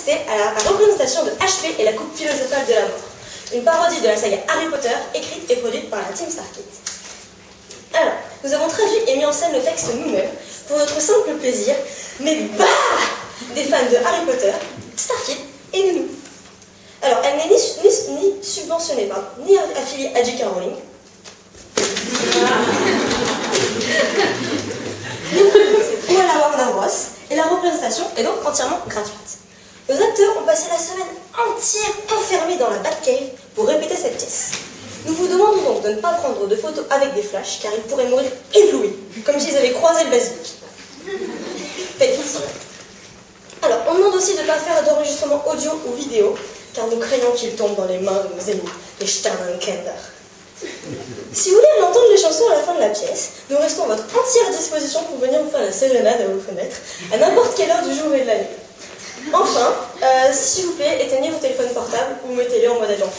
assister à la représentation de HP et la coupe philosophale de la mort, une parodie de la saga Harry Potter, écrite et produite par la Team Starkid. Alors, nous avons traduit et mis en scène le texte nous-mêmes, pour notre simple plaisir, mais bah des fans de Harry Potter, Starkid et nous. Alors, elle n'est ni subventionnée, ni affiliée à J.K. Rowling, ou à la Warner Bros. Et la représentation est donc entièrement gratuite. Nos acteurs ont passé la semaine entière enfermés dans la Batcave pour répéter cette pièce. Nous vous demandons donc de ne pas prendre de photos avec des flashs, car ils pourraient mourir éblouis, comme s'ils avaient croisé le basilic. Faites pitié. Alors, on demande aussi de ne pas faire d'enregistrement audio ou vidéo, car nous craignons qu'ils tombent dans les mains de nos ennemis, les Sternenkinder. Si vous voulez entendre les chansons à la fin de la pièce, nous restons à votre entière disposition pour venir vous faire la sérénade à vos fenêtres, à n'importe quelle heure du jour et de la nuit. Enfin, s'il vous plaît, éteignez vos téléphones portables ou mettez-les en mode avion.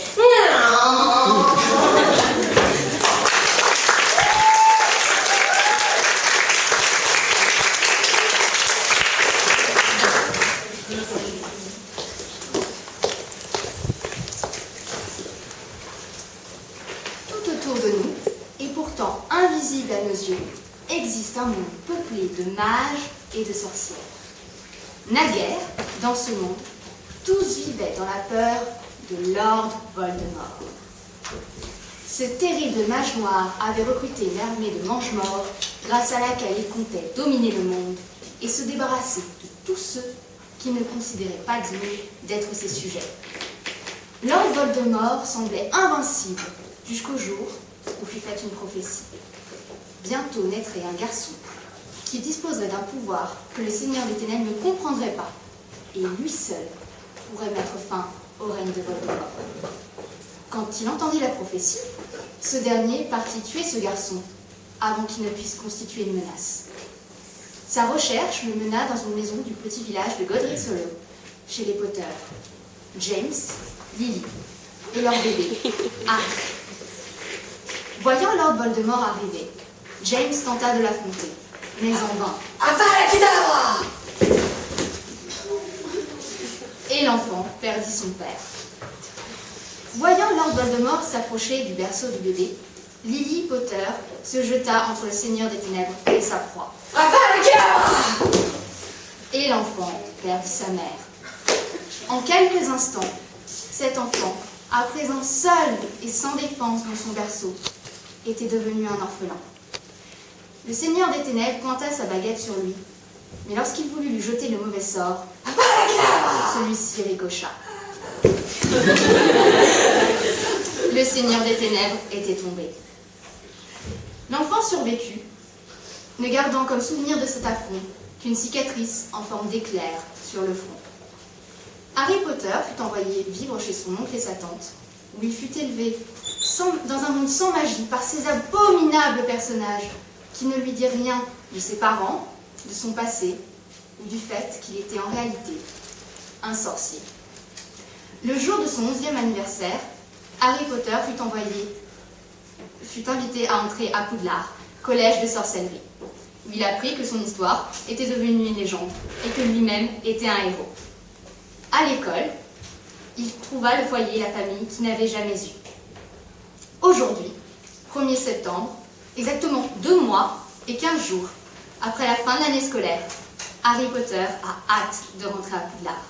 Tout autour de nous, et pourtant invisible à nos yeux, existe un monde peuplé de mages et de sorcières. Naguère, dans ce monde, tous vivaient dans la peur de Lord Voldemort. Ce terrible mage noir avait recruté une armée de mange-morts grâce à laquelle il comptait dominer le monde et se débarrasser de tous ceux qui ne considéraient pas dignes d'être ses sujets. Lord Voldemort semblait invincible jusqu'au jour où fut faite une prophétie. Bientôt naîtrait un garçon qui disposerait d'un pouvoir que le Seigneur des Ténèbres ne comprendrait pas, et lui seul pourrait mettre fin au règne de Voldemort. Quand il entendit la prophétie, ce dernier partit tuer ce garçon avant qu'il ne puisse constituer une menace. Sa recherche le mena dans une maison du petit village de Godric Hollow, chez les Potter, James, Lily et leur bébé, Harry. Voyant Lord Voldemort arriver, James tenta de l'affronter, mais en vain. Avada Kedavra! Et l'enfant perdit son père. Voyant Lord Voldemort s'approcher du berceau du bébé, Lily Potter se jeta entre le Seigneur des Ténèbres et sa proie. Avada Kedavra! Et l'enfant perdit sa mère. En quelques instants, cet enfant, à présent seul et sans défense dans son berceau, était devenu un orphelin. Le Seigneur des Ténèbres pointa sa baguette sur lui, mais lorsqu'il voulut lui jeter le mauvais sort, celui-ci ricocha. Le Seigneur des Ténèbres était tombé. L'enfant survécut, ne gardant comme souvenir de cet affront qu'une cicatrice en forme d'éclair sur le front. Harry Potter fut envoyé vivre chez son oncle et sa tante, où il fut élevé dans un monde sans magie par ces abominables personnages qui ne lui dirent rien de ses parents, de son passé, ou du fait qu'il était en réalité un sorcier. Le jour de son 11e anniversaire, Harry Potter fut invité à entrer à Poudlard, collège de sorcellerie, où il apprit que son histoire était devenue une légende et que lui-même était un héros. À l'école, il trouva le foyer et la famille qu'il n'avait jamais eu. Aujourd'hui, 1er septembre, exactement 2 mois et 15 jours après la fin de l'année scolaire, Harry Potter a hâte de rentrer à Poudlard.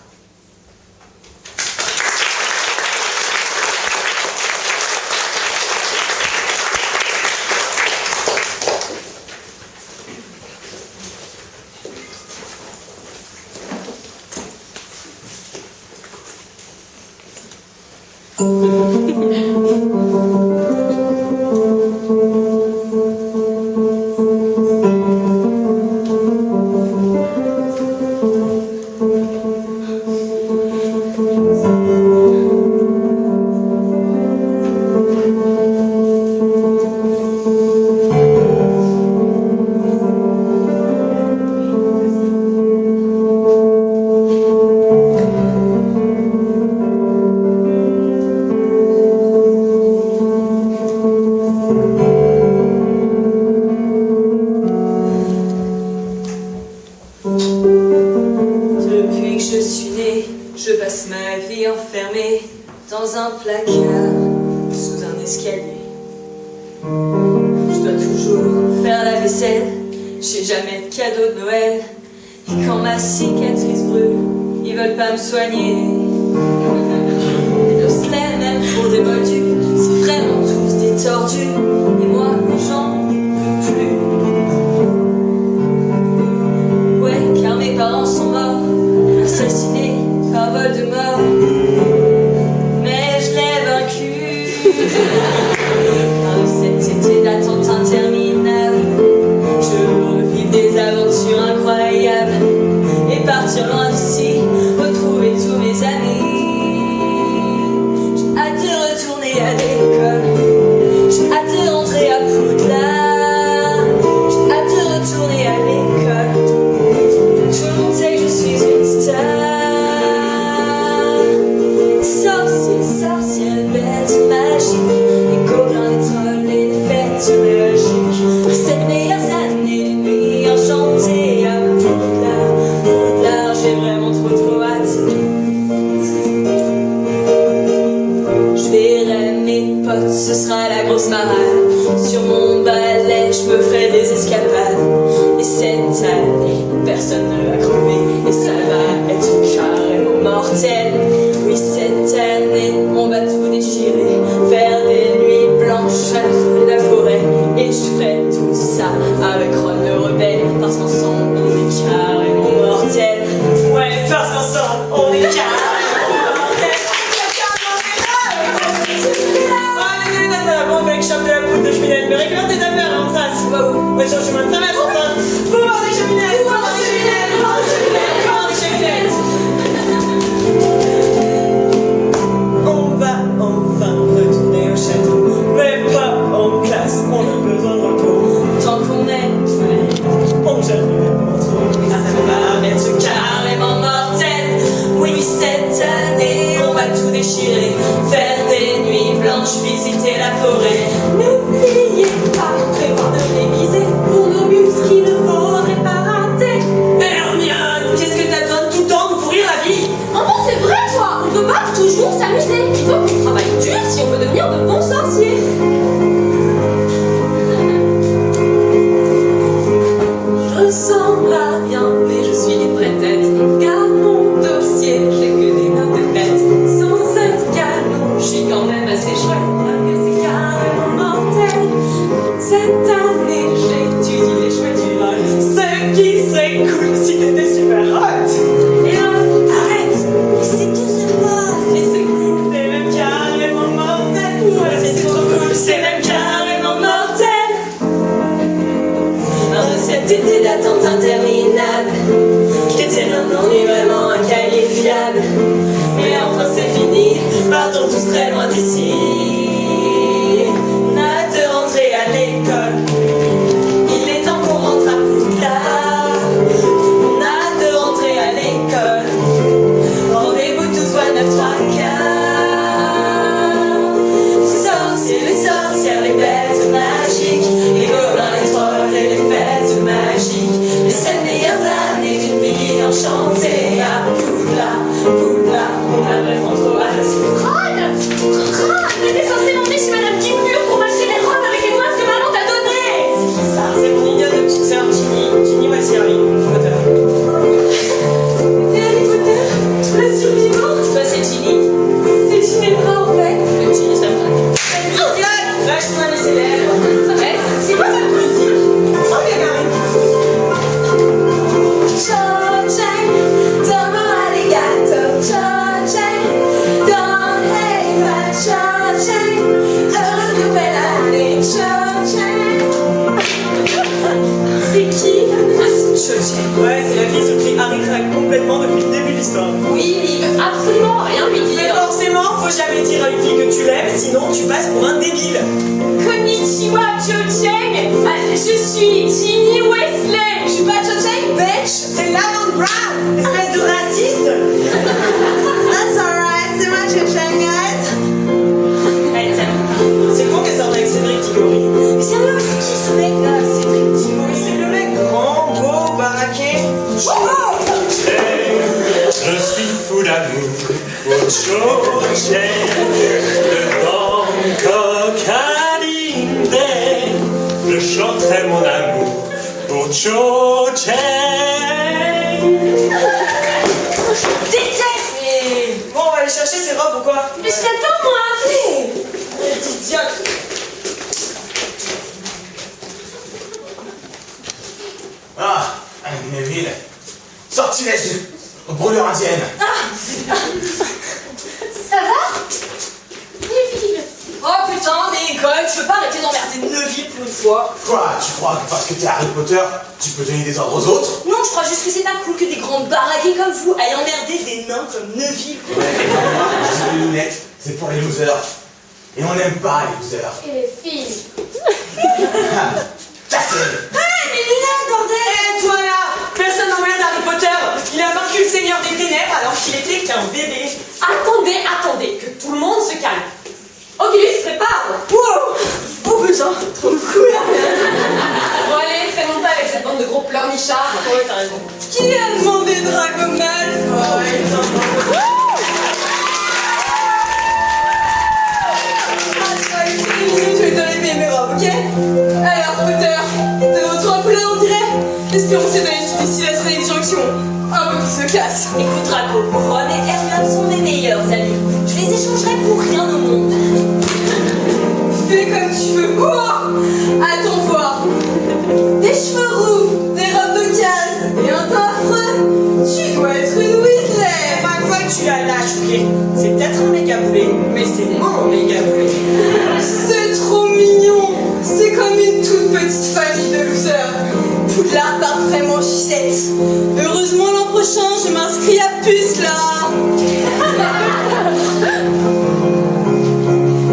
Je passe ma vie enfermée dans un placard, sous un escalier. Je dois toujours faire la vaisselle, j'ai jamais de cadeau de Noël. Et quand ma cicatrice brûle, ils veulent pas me soigner. Le slay même pour des moldus, c'est vraiment tous des tordus. Et moi, j'en peux plus. Ouais, car mes parents sont morts, assassinés par Voldemort. Mais je l'ai vaincu. C'était l'attente interminable. Je veux revivre des aventures incroyables et partir loin d'ici, retrouver tous mes amis. J'ai hâte de retourner à l'école, j'ai hâte de rentrer à Poudlard, j'ai hâte de retourner à l'école. Tout le monde sait que je suis une star. Sorciers, sorcières, bêtes magiques, les gobelins, les trolls et les fêtes magiques. Ces meilleures années, les nuits enchantées à Poudlard, Poudlard, j'ai vraiment trop hâte. Je verrai mes potes, ce sera la grosse marade. Sur mon balai, je me ferai des escapades. Et cette année, personne ne va crever, et ça va être carrément mortel. Oui, cette année, on va tout déchirer, faire des nuits blanches à trouver la forêt. Et je ferai tout ça avec Ron le rebelle, parce qu'ensemble, on est carrément mortel. Ouais, parce qu'ensemble, on est carrément mortel. Bon, avec chope de la poudre de cheminette, mais récupère tes affaires, en trace. Tu vas où? Ouais, sur le chemin de traverse, en train. Pouvoir des cheminettes, pouvoir des cheminettes, pouvoir des cheminettes, pouvoir des cheminettes. On va enfin retourner au château, mais pas en classe, on a besoin de repos. Tant qu'on est tous les on jamais trop. Ça va être carrément mortel. Oui, cette année, on va tout déchirer, faire des nuits blanches, visiter la forêt. N'oubliez pas, prévoir de réviser pour nos bus qu'il ne faudrait pas rater. Hermione, qu'est-ce que t'as besoin de tout le temps de pourrir la vie? Oh non, c'est vrai, toi. On peut pas toujours s'amuser. Il faut qu'on travaille dur si on veut devenir de bons sorciers. Je ressemble à rien, mais je suis une vraie tête. Car mon dossier, j'ai que des notes bêtes. Sans être canon, je suis quand même assez chouette, malgré c'est carrément mortel. Cette année, j'étudie les chouettes du hot. Ce qui serait cool si t'étais super hot. Et là, arrête, c'est tout ce pas. Et c'est cool, c'est même carrément mortel. Ouais, c'est trop cool, c'est même carrément mortel. Cet été d'attente interminable, qui était un ennui vraiment inqualifiable. Mais enfin c'est fini, partons tous très loin d'ici. On a hâte de rentrer à l'école, il est temps qu'on rentre à Poudlard. On a hâte de rentrer à l'école, rendez-vous tous à 9 3 quarts. Sorciers, les sorcières, les bêtes magiques, les gobelins, les trolls et les fêtes magiques. Les 7 meilleures années d'une vie enchantée à Poudlard, Poudlard, on a vraiment trop hâte. Ron, t'étais censé m'emmener chez Madame Guipure pour m'acheter des robes avec les moisses que maman t'a données. Ça, c'est mon idole de petite sœur, Ginny. Ginny, voici Harry Potter. Et Harry Potter, la survivante. Toi, c'est Ginny. C'est Ginevra, en fait. Le Ginny, ça me fait. Lâche-moi mes célèbres. Ouais, c'est quoi cette musique? Oh, bien, Harry. Cho-chang, donne-moi les gâteaux. Cho-chang, donne les vaches. Cho-chang, heureuse nouvelle année. Cho-chang. C'est qui? Cho-chang. Ouais, c'est la fille sur qui Harry craque complètement depuis le début de l'histoire. Oui, mais il veut absolument rien lui dire. Mais forcément, faut jamais dire à une fille que tu l'aimes, sinon tu passes pour un débile. Konnichiwa, Cho-chang. Je suis Ginny Weasley. Je suis pas Cho-chang, bitch. C'est Laverne Brown, espèce de raciste. That's alright, c'est moi Cho-chang, guys. Allez, tiens. C'est con qu'elle sorte avec Cédric Diggory. Mais sérieux, c'est qui ce mec là? Cédric Diggory. C'est le mec grand, beau, baraqué. Je suis fou d'amour. Boccio c'è, le Bangkok à l'Inde, je chanterai mon amour. Boccio c'è. Déteste. Bon, on va aller chercher ses robes ou quoi? Mais je t'attends, moi, après. Petite idiote. Ah, Neville. Sortilège brûleur indienne. Ça va? Neville. Oh putain, mais école, tu veux pas arrêter d'emmerder Neville pour une fois? Quoi, tu crois que parce que t'es Harry Potter, tu peux donner des ordres aux autres? Non, je crois juste que c'est pas cool que des grands baraqués comme vous aillent emmerder des nains comme Neville. Ouais, et comme moi, j'ai des lunettes, c'est pour les losers. Et on n'aime pas les losers. Et les filles. Cassez. Hey, mes lunettes, bordel! Eh, toi là! Personne n'emmerde Harry Potter! Il a vaincu le Seigneur des Ténèbres alors qu'il était qu'un bébé. Attendez, que tout le monde se calme. Oculus, prépare. Wow! Oh putain, trop cool! Bon allez, fais-nous pas avec cette bande de gros pleurnichards. Ouais, t'as raison. Qui a demandé Drago Malfoy? Je vais donner mes robes, ok? Alors, Potter, t'as notre couleur, on dirait? Espérons que cette année, tu décides d'être des gens qui ont un peu plus de classe. Écoute Draco, Ron et Hermione sont mes meilleurs amis. Je les échangerai pour rien au monde. Fais comme tu veux. Oh! Attends voir. Des cheveux roux, des robes de case et un teint affreux. Tu dois être une Weasley. Ma foi, tu la lâches, ok? C'est peut-être un méga boulet, mais c'est mon méga boulet. C'est trop mignon. C'est comme une toute petite famille de losers. Poudlard part vraiment sucette. Heureusement, l'an prochain, je m'inscris à Pucelard.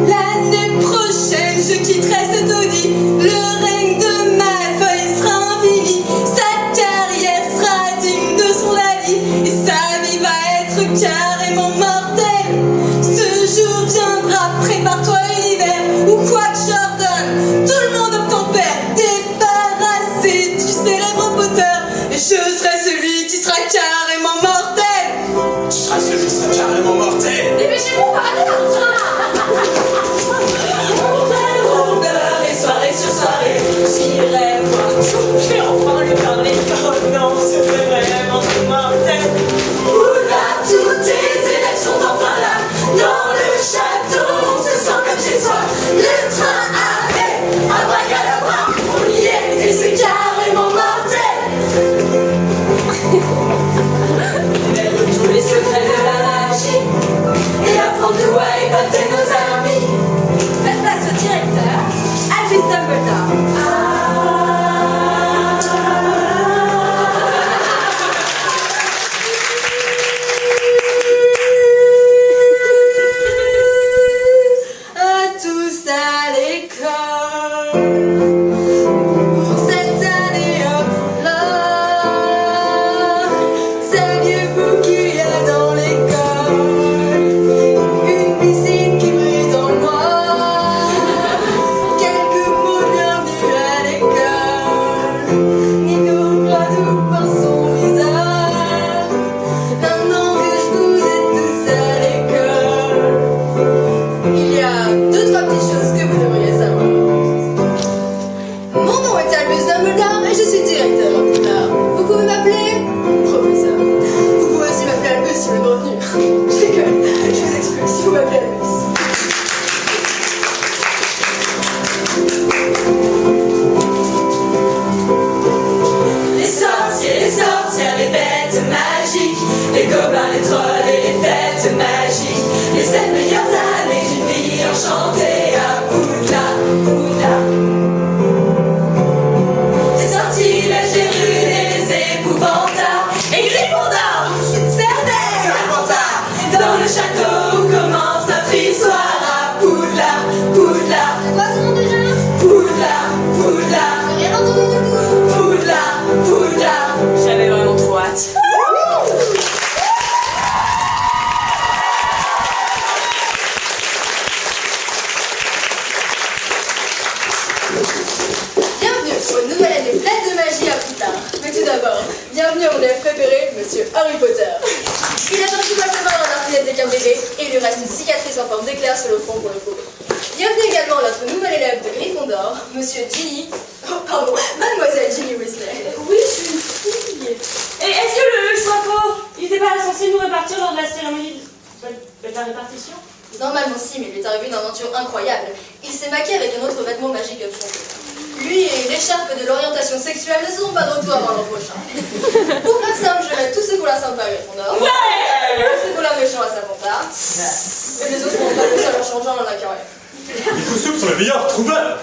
L'année prochaine, je quitterai ce taudis. Le règne de Malfoy sera infini. Sa carrière sera digne de son Lali. Et sa vie va être carrément mortelle. Ce jour viendra, prépare-toi l'hiver. Ou quoi que j'ordonne, tout le monde obtempère. Débarrassé du célèbre Potter. Et je serai celui qui sera carrément mortel. Tu seras celui qui sera carrément mortel. Dépêchez-vous, arrêtez là. Et soirée sur soirée, j'irai voir tout. Je vais enfin lui parler. Oh non, c'était vraiment mortel. Oula, tous tes élèves sont enfin là. Dans le château, on se sent comme chez soi. Le train arrive, abracadabra, on y est, et c'est carrément mortel. Révèle tous les secrets de la magie et apprendre de quoi épater nos amis. Faites place au directeur, Albus Dumbledore. bébé et il lui reste une cicatrice en forme d'éclair sur le front pour le coup. Bienvenue également notre nouvel élève de Gryffondor, Monsieur Ginny. Oh, pardon, Mademoiselle Ginny Weasley. Oui, je suis une fille. Et est-ce que le chapeau, il n'était pas censé nous répartir lors de la cérémonie de la répartition? Normalement si, mais il lui est arrivé une aventure incroyable. Il s'est maquillé avec un autre vêtement magique absent. Lui et l'écharpe de l'orientation sexuelle ne seront pas de retour avant l'an prochain. Pour faire simple, je vais mettre tous ceux pour la sympa à Gryffondor. Ouais. Tous ceux pour la méchant à Serpentard. Et les autres vont pas le seul en changeant dans la carrière. Les costumes sont les meilleurs trouveurs.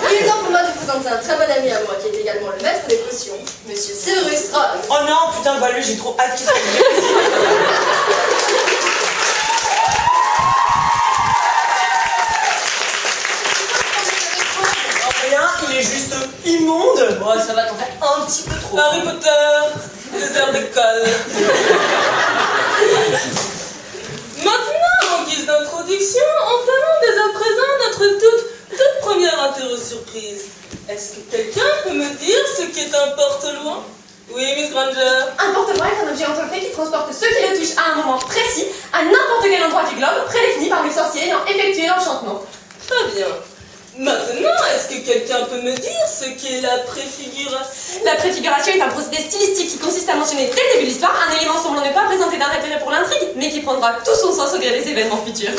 Il est temps pour moi de vous présenter un très bon ami à moi qui est également le maître des potions, Monsieur Severus Roll. Oh non, putain, bah lui, j'ai trop hâte qu'il soit rien, il est juste immonde. Bon, ça va t'en faire un petit peu trop. Harry Potter, les heures d'école. Maintenant, en guise d'introduction, entamons dès à présent notre toute première interro surprise. Est-ce que quelqu'un peut me dire ce qu'est un porte-loin? Oui, Miss Granger. Un porte-loin est un objet enveloppé qui transporte ceux qui le touchent à un moment précis, à n'importe quel endroit du globe, prédéfini par le sorcier ayant effectué l'enchantement. Très bien. Maintenant, est-ce que quelqu'un peut me dire ce qu'est la préfiguration? La préfiguration est un procédé stylistique qui consiste à mentionner dès le début de l'histoire un élément semblant ne pas présenter d'un intérêt pour l'intrigue, mais qui prendra tout son sens au gré des événements futurs.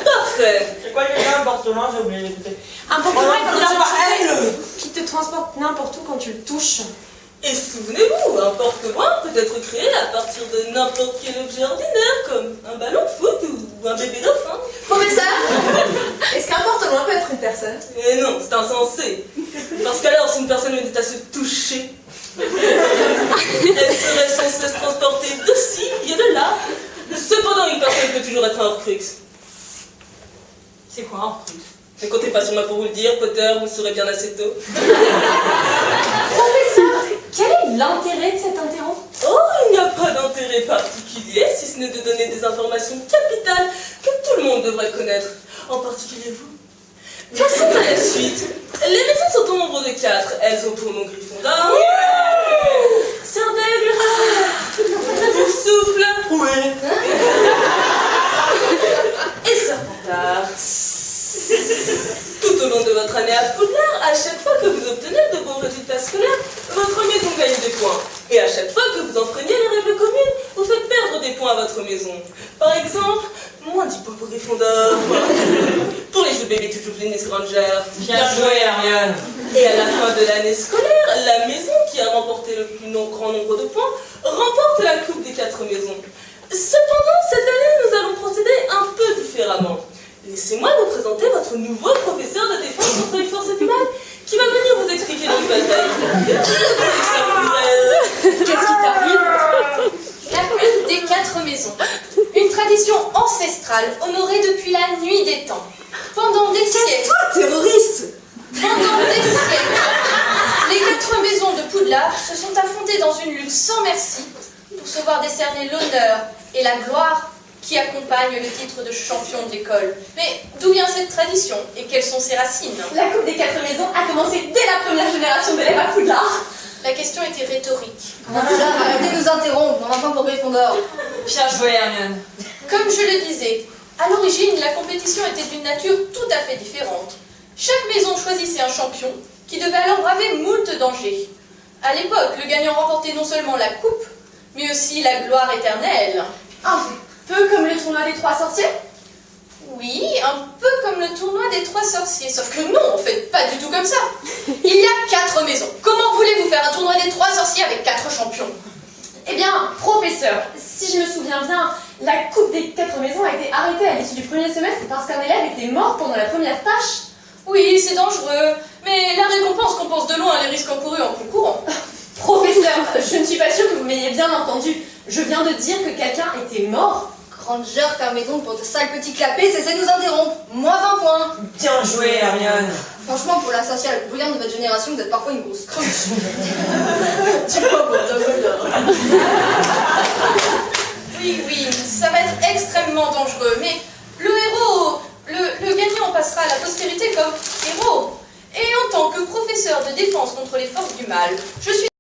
Parfait. C'est quoi déjà un porte-loin? J'ai oublié d'écouter. Un porte-loin est un non, pas objet elle. qui te transporte n'importe où quand tu le touches. Et souvenez-vous, un porte-loin peut être créé à partir de n'importe quel objet ordinaire, comme un ballon de foot ou un bébé dauphin. Professeur, est-ce qu'un porte-loin peut être une personne? Et non, c'est insensé. Parce qu'alors, si une personne venait à se toucher, elle serait censée se transporter de ci et de là. Cependant, une personne peut toujours être un Horcrux. C'est quoi un Horcrux? Ne comptez pas sur moi pour vous le dire, Potter, vous le saurez bien assez tôt. Professeur, quel est l'intérêt de cette interro? Oh, il n'y a pas d'intérêt particulier, si ce n'est de donner des informations capitales que tout le monde devrait connaître, en particulier vous. Passons à la suite. Les maisons sont au nombre de 4. Elles ont pour nom Gryffondor. Sœur d'Aigle. Pour souffle. Oui. Et Serpentard. Tout au long de votre année à Poudlard, à chaque fois que vous obtenez de bons résultats scolaires, votre maison gagne des points. Et à chaque fois que vous enfreignez les règles communes, vous faites perdre des points à votre maison. Par exemple, moins 10 points pour Gryffondor. Pour les jeux bébés, toujours les Miss Granger. Bien joué, Ariane. Et à la fin de l'année scolaire, la maison qui a remporté le plus grand nombre de points remporte la coupe des 4 maisons. Cependant, cette année, nous allons procéder un peu différemment. Laissez-moi vous présenter votre nouveau professeur de défense contre les forces du mal, qui va venir vous expliquer les batailles. Le professeur Burrell. Qu'est-ce qui t'arrive? La coupe des 4 maisons. Une tradition ancestrale honorée depuis la nuit des temps. Pendant des siècles. Toi, terroriste! Pendant des siècles, les 4 maisons de Poudlard se sont affrontées dans une lutte sans merci pour se voir décerner l'honneur et la gloire qui accompagnent le titre de champion de l'école. Mais d'où vient cette tradition et quelles sont ses racines? La coupe des 4 maisons a commencé dès la première génération d'élèves à Poudlard. La question était rhétorique. Arrêtez de nous interrompre, on entend pour Gryffondor. Bien joué, Ariane. Comme je le disais, à l'origine, la compétition était d'une nature tout à fait différente. Chaque maison choisissait un champion qui devait alors braver moult dangers. À l'époque, le gagnant remportait non seulement la coupe, mais aussi la gloire éternelle. Un peu comme le tournoi des 3 sorciers. Oui, un peu comme le tournoi des 3 sorciers, sauf que non, en fait, pas du tout comme ça. Il y a 4 maisons. Comment voulez-vous faire un tournoi des 3 sorciers avec 4 champions? Eh bien, professeur, si je me souviens bien, la coupe des 4 maisons a été arrêtée à l'issue du premier semestre parce qu'un élève était mort pendant la première tâche. Oui, c'est dangereux, mais la récompense compense de loin les risques encourus en courant. Professeur, je ne suis pas sûre que vous m'ayez bien entendu. Je viens de dire que quelqu'un était mort. Granger, fermez donc pour de sales petits clapets, cessez de nous interrompre. Moins 20 points. Bien joué, Ariane. Franchement, pour la sociale brillante de votre génération, vous êtes parfois une grosse cruche. Tu vois, pour Dumbledore. Oui, ça va être extrêmement dangereux, mais le héros, le gagnant passera à la postérité comme héros. Et en tant que professeur de défense contre les forces du mal, je suis